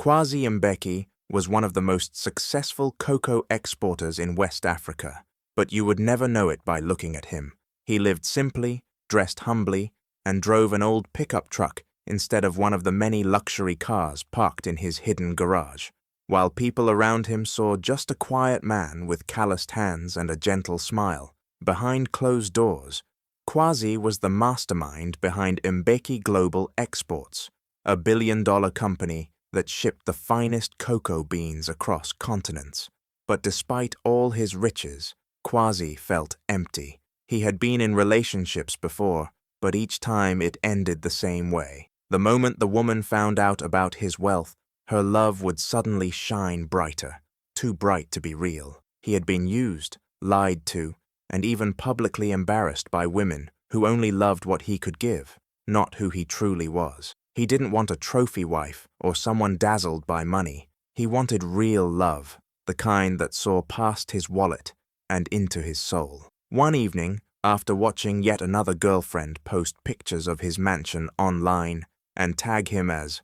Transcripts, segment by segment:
Kwasi Mbeki was one of the most successful cocoa exporters in West Africa, but you would never know it by looking at him. He lived simply, dressed humbly, and drove an old pickup truck instead of one of the many luxury cars parked in his hidden garage. While people around him saw just a quiet man with calloused hands and a gentle smile, behind closed doors, Kwasi was the mastermind behind Mbeki Global Exports, a billion-dollar company that shipped the finest cocoa beans across continents. But despite all his riches, Kwasi felt empty. He had been in relationships before, but each time it ended the same way. The moment the woman found out about his wealth, her love would suddenly shine brighter, too bright to be real. He had been used, lied to, and even publicly embarrassed by women who only loved what he could give, not who he truly was. He didn't want a trophy wife or someone dazzled by money. He wanted real love, the kind that saw past his wallet and into his soul. One evening, after watching yet another girlfriend post pictures of his mansion online and tag him as,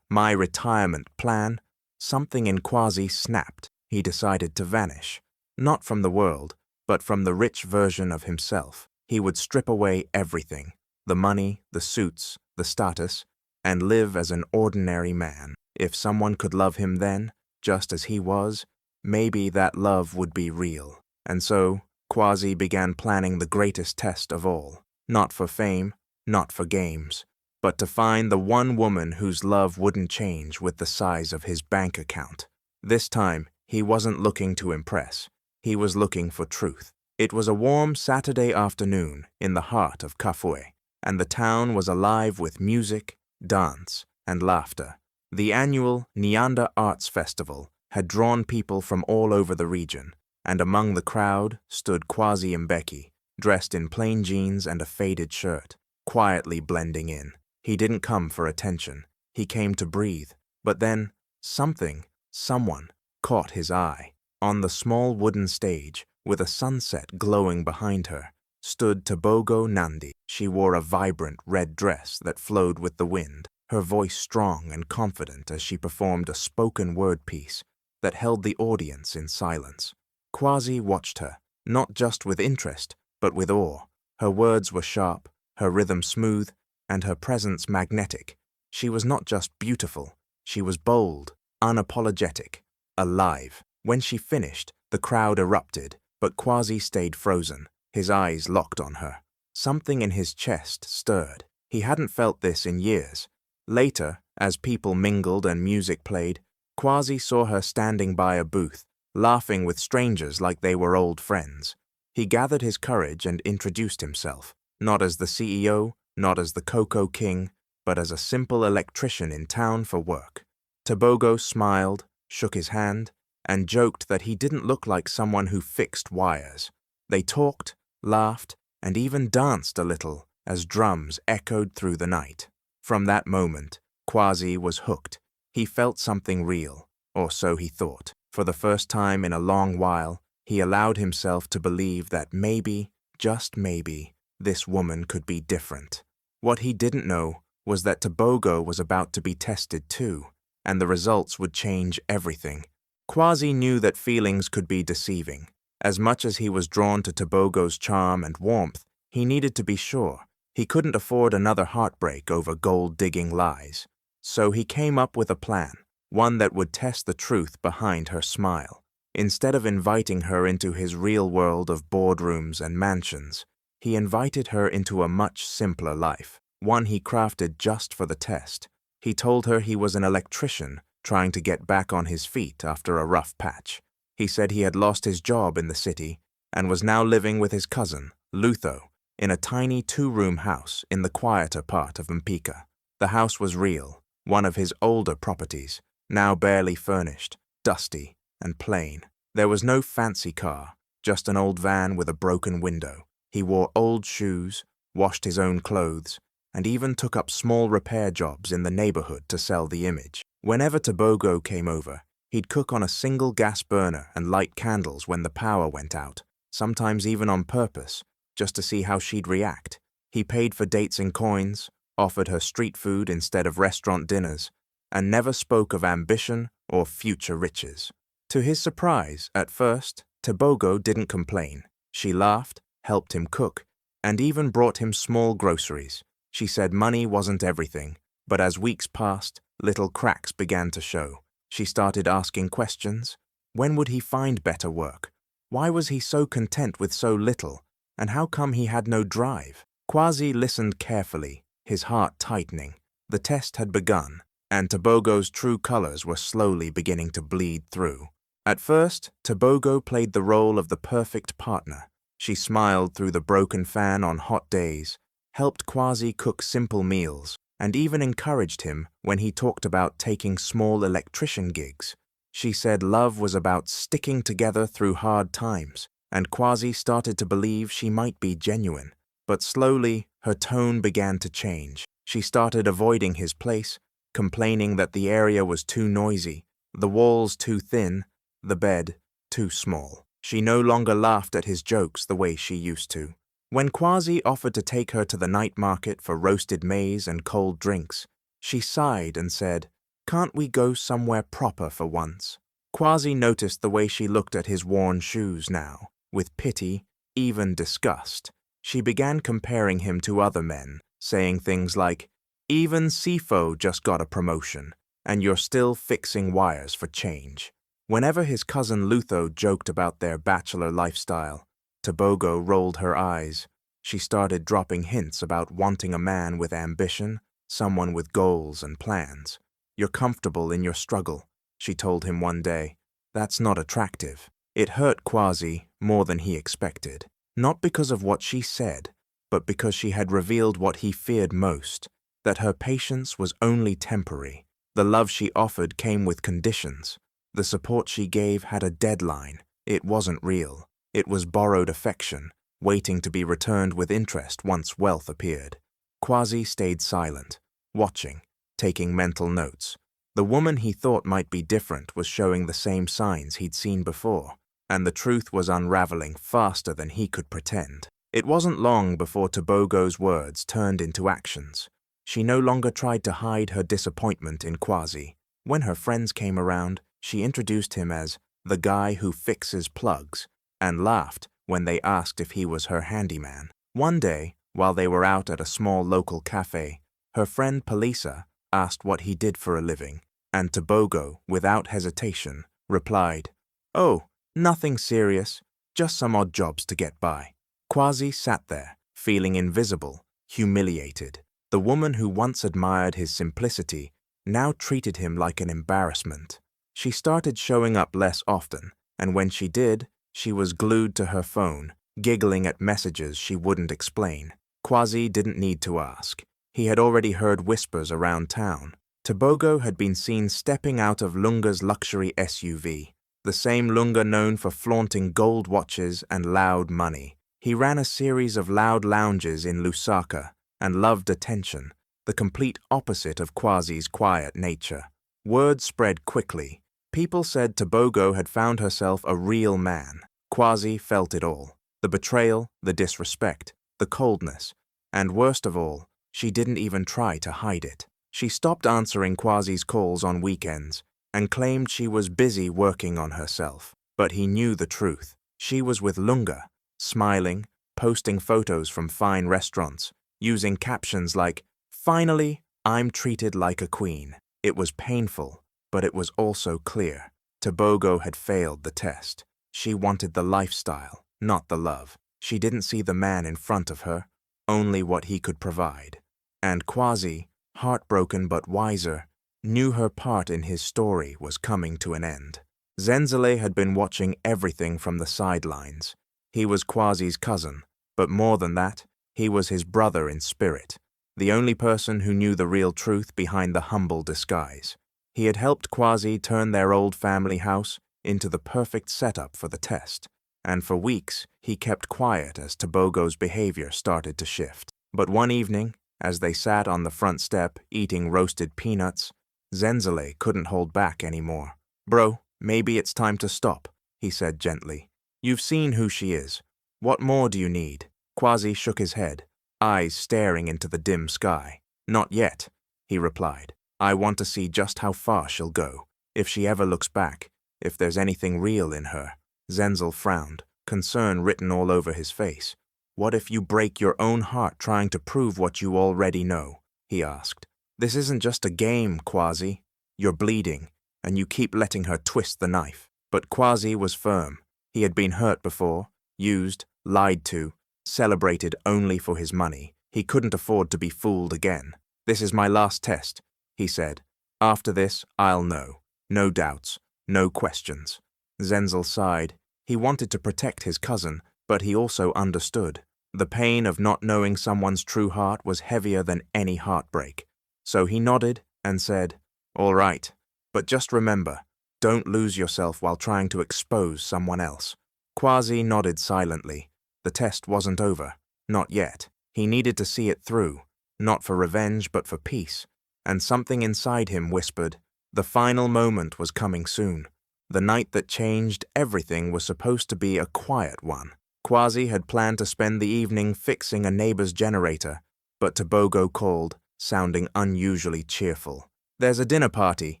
my retirement plan, something in Kwasi snapped. He decided to vanish, not from the world, but from the rich version of himself. He would strip away everything, the money, the suits, the status, and live as an ordinary man. If someone could love him then, just as he was, maybe that love would be real. And so, Kwasi began planning the greatest test of all, not for fame, not for games, but to find the one woman whose love wouldn't change with the size of his bank account. This time, he wasn't looking to impress. He was looking for truth. It was a warm Saturday afternoon in the heart of Kafue, and the town was alive with music, dance, and laughter. The annual Nyanda Arts Festival had drawn people from all over the region, and among the crowd stood Kwasi Mbeki, dressed in plain jeans and a faded shirt, quietly blending in. He didn't come for attention. He came to breathe. But then, someone, caught his eye. On the small wooden stage, with a sunset glowing behind her, stood Tebogo Nandi. She wore a vibrant red dress that flowed with the wind, her voice strong and confident as she performed a spoken word piece that held the audience in silence. Kwasi watched her, not just with interest, but with awe. Her words were sharp, her rhythm smooth, and her presence magnetic. She was not just beautiful, she was bold, unapologetic, alive. When she finished, the crowd erupted, but Kwasi stayed frozen, his eyes locked on her. Something in his chest stirred. He hadn't felt this in years. Later, as people mingled and music played, Kwasi saw her standing by a booth, laughing with strangers like they were old friends. He gathered his courage and introduced himself, not as the CEO, not as the Cocoa King, but as a simple electrician in town for work. Tebogo smiled, shook his hand, and joked that he didn't look like someone who fixed wires. They talked, laughed, and even danced a little as drums echoed through the night. From that moment, Kwasi was hooked. He felt something real, or so he thought. For the first time in a long while, he allowed himself to believe that maybe, just maybe, this woman could be different. What he didn't know was that Tebogo was about to be tested too, and the results would change everything. Kwasi knew that feelings could be deceiving. As much as he was drawn to Tebogo's charm and warmth, he needed to be sure. He couldn't afford another heartbreak over gold-digging lies. So he came up with a plan, one that would test the truth behind her smile. Instead of inviting her into his real world of boardrooms and mansions, he invited her into a much simpler life, one he crafted just for the test. He told her he was an electrician trying to get back on his feet after a rough patch. He said he had lost his job in the city and was now living with his cousin, Lutho, in a tiny 2-room house in the quieter part of Mpika. The house was real, one of his older properties, now barely furnished, dusty, and plain. There was no fancy car, just an old van with a broken window. He wore old shoes, washed his own clothes, and even took up small repair jobs in the neighborhood to sell the image. Whenever Tebogo came over, he'd cook on a single gas burner and light candles when the power went out, sometimes even on purpose, just to see how she'd react. He paid for dates in coins, offered her street food instead of restaurant dinners, and never spoke of ambition or future riches. To his surprise, at first, Tebogo didn't complain. She laughed, helped him cook, and even brought him small groceries. She said money wasn't everything, but as weeks passed, little cracks began to show. She started asking questions. When would he find better work? Why was he so content with so little? And how come he had no drive? Kwasi listened carefully, his heart tightening. The test had begun, and Tebogo's true colors were slowly beginning to bleed through. At first, Tebogo played the role of the perfect partner. She smiled through the broken fan on hot days, helped Kwasi cook simple meals, and even encouraged him when he talked about taking small electrician gigs. She said love was about sticking together through hard times, and Kwasi started to believe she might be genuine. But slowly, her tone began to change. She started avoiding his place, complaining that the area was too noisy, the walls too thin, the bed too small. She no longer laughed at his jokes the way she used to. When Kwasi offered to take her to the night market for roasted maize and cold drinks, she sighed and said, "Can't we go somewhere proper for once?" Kwasi noticed the way she looked at his worn shoes now, with pity, even disgust. She began comparing him to other men, saying things like, "Even Sifo just got a promotion, and you're still fixing wires for change." Whenever his cousin Lutho joked about their bachelor lifestyle, Tebogo rolled her eyes. She started dropping hints about wanting a man with ambition, someone with goals and plans. "You're comfortable in your struggle," she told him one day. "That's not attractive." It hurt Kwasi more than he expected, not because of what she said, but because she had revealed what he feared most, that her patience was only temporary. The love she offered came with conditions. The support she gave had a deadline. It wasn't real. It was borrowed affection, waiting to be returned with interest once wealth appeared. Kwasi stayed silent, watching, taking mental notes. The woman he thought might be different was showing the same signs he'd seen before, and the truth was unraveling faster than he could pretend. It wasn't long before Tebogo's words turned into actions. She no longer tried to hide her disappointment in Kwasi. When her friends came around, she introduced him as the guy who fixes plugs, and laughed when they asked if he was her handyman. One day, while they were out at a small local cafe, her friend Palisa asked what he did for a living, and Tebogo, without hesitation, replied, "Oh, nothing serious, just some odd jobs to get by." Kwasi sat there, feeling invisible, humiliated. The woman who once admired his simplicity now treated him like an embarrassment. She started showing up less often, and when she did, she was glued to her phone, giggling at messages she wouldn't explain. Kwasi didn't need to ask. He had already heard whispers around town. Tebogo had been seen stepping out of Lunga's luxury SUV, the same Lunga known for flaunting gold watches and loud money. He ran a series of loud lounges in Lusaka and loved attention, the complete opposite of Kwasi's quiet nature. Word spread quickly. People said Tebogo had found herself a real man. Kwasi felt it all. The betrayal, the disrespect, the coldness, and worst of all, she didn't even try to hide it. She stopped answering Kwasi's calls on weekends and claimed she was busy working on herself. But he knew the truth. She was with Lunga, smiling, posting photos from fine restaurants, using captions like, "Finally, I'm treated like a queen." It was painful, but it was also clear. Tebogo had failed the test. She wanted the lifestyle, not the love. She didn't see the man in front of her, only what he could provide. And Kwasi, heartbroken but wiser, knew her part in his story was coming to an end. Zenzele had been watching everything from the sidelines. He was Kwasi's cousin, but more than that, he was his brother in spirit, the only person who knew the real truth behind the humble disguise. He had helped Kwasi turn their old family house into the perfect setup for the test, and for weeks he kept quiet as Tebogo's behavior started to shift. But one evening, as they sat on the front step eating roasted peanuts, Zenzele couldn't hold back anymore. "Bro, maybe it's time to stop," he said gently. "You've seen who she is. What more do you need?" Kwasi shook his head, eyes staring into the dim sky. "Not yet," he replied. I want to see just how far she'll go, if she ever looks back, if there's anything real in her. Zenzel frowned, concern written all over his face. What if you break your own heart trying to prove what you already know? He asked. This isn't just a game, Quasi. You're bleeding, and you keep letting her twist the knife. But Quasi was firm. He had been hurt before, used, lied to, celebrated only for his money. He couldn't afford to be fooled again. This is my last test, he said. After this, I'll know. No doubts, no questions. Zenzel sighed. He wanted to protect his cousin, but he also understood. The pain of not knowing someone's true heart was heavier than any heartbreak. So he nodded and said, All right, but just remember, don't lose yourself while trying to expose someone else. Quasi nodded silently. The test wasn't over. Not yet. He needed to see it through, not for revenge but for peace. And something inside him whispered, the final moment was coming soon. The night that changed everything was supposed to be a quiet one. Quasi had planned to spend the evening fixing a neighbor's generator, but Tobogo called, sounding unusually cheerful. There's a dinner party,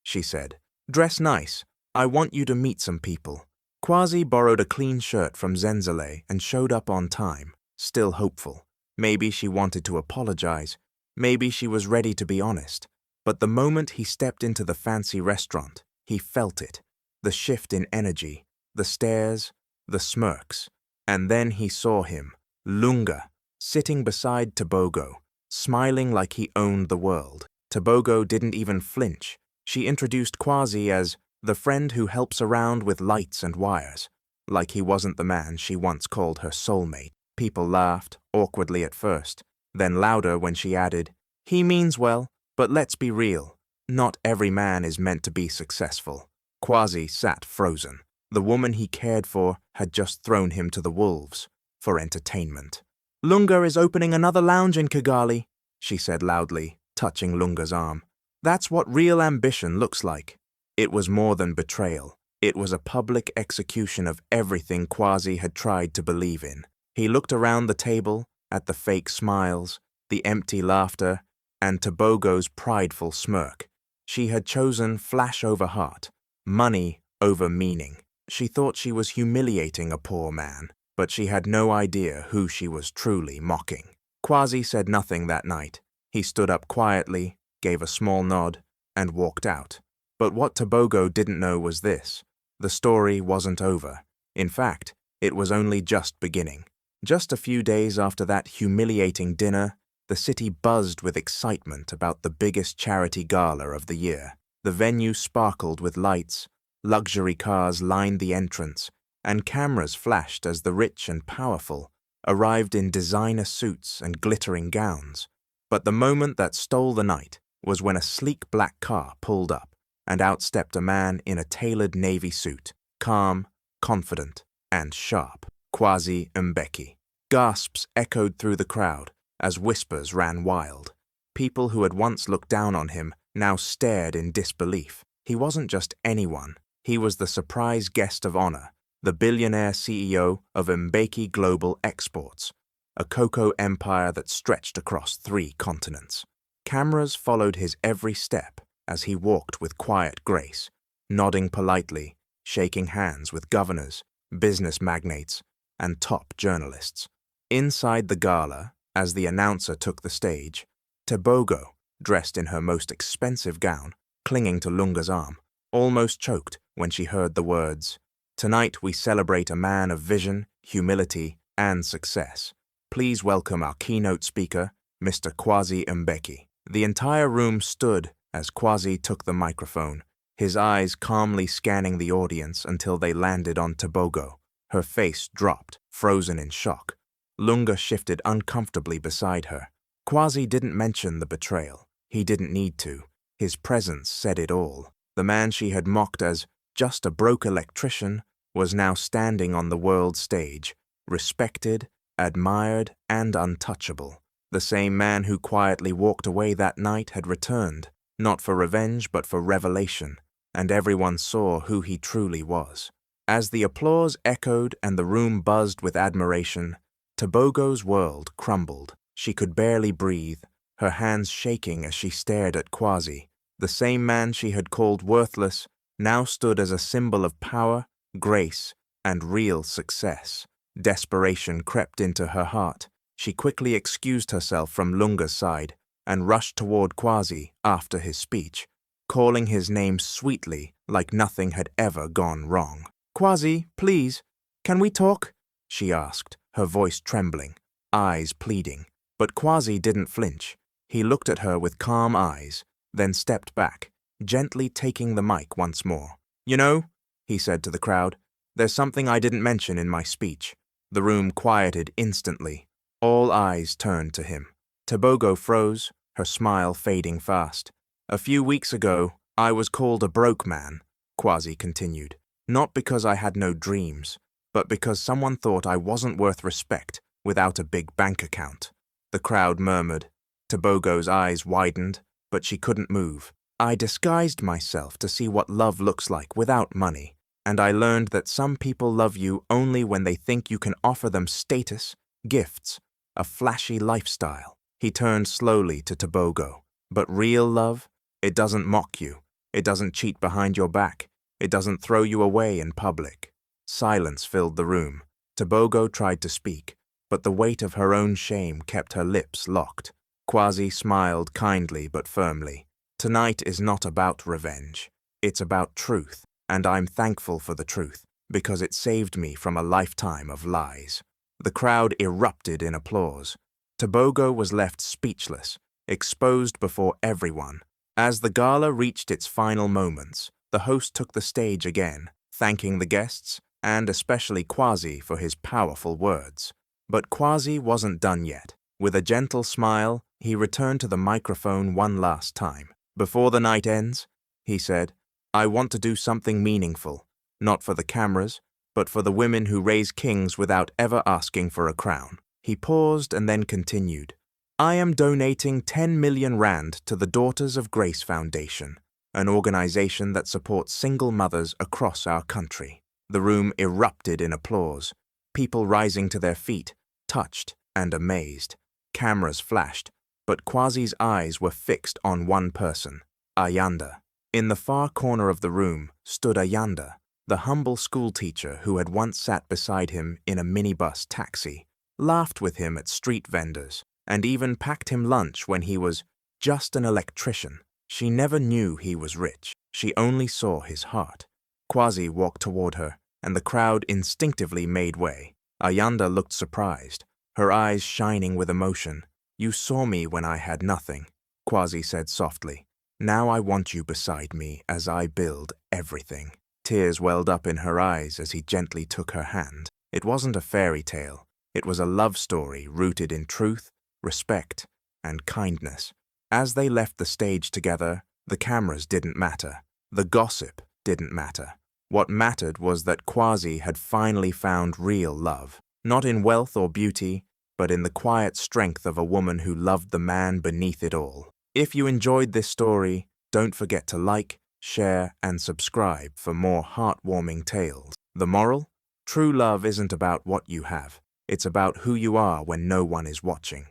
she said. Dress nice. I want you to meet some people. Quasi borrowed a clean shirt from Zenzele and showed up on time, still hopeful. Maybe she wanted to apologize. Maybe she was ready to be honest. But the moment he stepped into the fancy restaurant, he felt it. The shift in energy, the stares, the smirks. And then he saw him, Lunga, sitting beside Tobogo, smiling like he owned the world. Tobogo didn't even flinch. She introduced Quasi as the friend who helps around with lights and wires, like he wasn't the man she once called her soulmate. People laughed, awkwardly at first, then louder when she added, He means well, but let's be real. Not every man is meant to be successful. Quasi sat frozen. The woman he cared for had just thrown him to the wolves for entertainment. Lunga is opening another lounge in Kigali, she said loudly, touching Lunga's arm. That's what real ambition looks like. It was more than betrayal. It was a public execution of everything Quasi had tried to believe in. He looked around the table, at the fake smiles, the empty laughter, and Tobogo's prideful smirk. She had chosen flash over heart, money over meaning. She thought she was humiliating a poor man, but she had no idea who she was truly mocking. Quasi said nothing that night. He stood up quietly, gave a small nod, and walked out. But what Tobogo didn't know was this. The story wasn't over. In fact, it was only just beginning. Just a few days after that humiliating dinner, the city buzzed with excitement about the biggest charity gala of the year. The venue sparkled with lights, luxury cars lined the entrance, and cameras flashed as the rich and powerful arrived in designer suits and glittering gowns. But the moment that stole the night was when a sleek black car pulled up, and out stepped a man in a tailored navy suit, calm, confident, and sharp. Quasi Mbeki. Gasps echoed through the crowd as whispers ran wild. People who had once looked down on him now stared in disbelief. He wasn't just anyone. He was the surprise guest of honor, the billionaire CEO of Mbeki Global Exports, a cocoa empire that stretched across 3 continents. Cameras followed his every step as he walked with quiet grace, nodding politely, shaking hands with governors, business magnates, and top journalists. Inside the gala, as the announcer took the stage, Tobogo, dressed in her most expensive gown, clinging to Lunga's arm, almost choked when she heard the words, Tonight we celebrate a man of vision, humility, and success. Please welcome our keynote speaker, Mr. Quasi Mbeki. The entire room stood as Quasi took the microphone, his eyes calmly scanning the audience until they landed on Tobogo. Her face dropped, frozen in shock. Lunga shifted uncomfortably beside her. Quasi didn't mention the betrayal. He didn't need to. His presence said it all. The man she had mocked as just a broke electrician was now standing on the world stage, respected, admired, and untouchable. The same man who quietly walked away that night had returned, not for revenge but for revelation, and everyone saw who he truly was. As the applause echoed and the room buzzed with admiration, Tobogo's world crumbled. She could barely breathe, her hands shaking as she stared at Quasi, The same man she had called worthless now stood as a symbol of power, grace, and real success. Desperation crept into her heart. She quickly excused herself from Lunga's side and rushed toward Quasi after his speech, calling his name sweetly like nothing had ever gone wrong. "Quasi, please, can we talk?" she asked, her voice trembling, eyes pleading. But Quasi didn't flinch. He looked at her with calm eyes, then stepped back, gently taking the mic once more. "You know," he said to the crowd, "there's something I didn't mention in my speech." The room quieted instantly. All eyes turned to him. Tobogo froze, her smile fading fast. "A few weeks ago, I was called a broke man," Quasi continued. "Not because I had no dreams, but because someone thought I wasn't worth respect without a big bank account." The crowd murmured. Tobogo's eyes widened, but she couldn't move. "I disguised myself to see what love looks like without money, and I learned that some people love you only when they think you can offer them status, gifts, a flashy lifestyle." He turned slowly to Tobogo. "But real love, it doesn't mock you. It doesn't cheat behind your back. It doesn't throw you away in public." Silence filled the room. Tobogo tried to speak, but the weight of her own shame kept her lips locked. Quasi smiled kindly but firmly. "Tonight is not about revenge. It's about truth, and I'm thankful for the truth, because it saved me from a lifetime of lies." The crowd erupted in applause. Tobogo was left speechless, exposed before everyone. As the gala reached its final moments, the host took the stage again, thanking the guests, and especially Quasi for his powerful words. But Quasi wasn't done yet. With a gentle smile, he returned to the microphone one last time. "Before the night ends," he said, "I want to do something meaningful, not for the cameras, but for the women who raise kings without ever asking for a crown." He paused and then continued, "I am donating 10 million rand to the Daughters of Grace Foundation, an organization that supports single mothers across our country." The room erupted in applause, people rising to their feet, touched and amazed. Cameras flashed, but Quasi's eyes were fixed on one person, Ayanda. In the far corner of the room stood Ayanda, the humble schoolteacher who had once sat beside him in a minibus taxi, laughed with him at street vendors, and even packed him lunch when he was just an electrician. She never knew he was rich. She only saw his heart. Quasi walked toward her, and the crowd instinctively made way. Ayanda looked surprised, her eyes shining with emotion. "You saw me when I had nothing," Quasi said softly. "Now I want you beside me as I build everything." Tears welled up in her eyes as he gently took her hand. It wasn't a fairy tale. It was a love story rooted in truth, respect, and kindness. As they left the stage together, the cameras didn't matter. The gossip didn't matter. What mattered was that Quasi had finally found real love, not in wealth or beauty, but in the quiet strength of a woman who loved the man beneath it all. If you enjoyed this story, don't forget to like, share, and subscribe for more heartwarming tales. The moral? True love isn't about what you have. It's about who you are when no one is watching.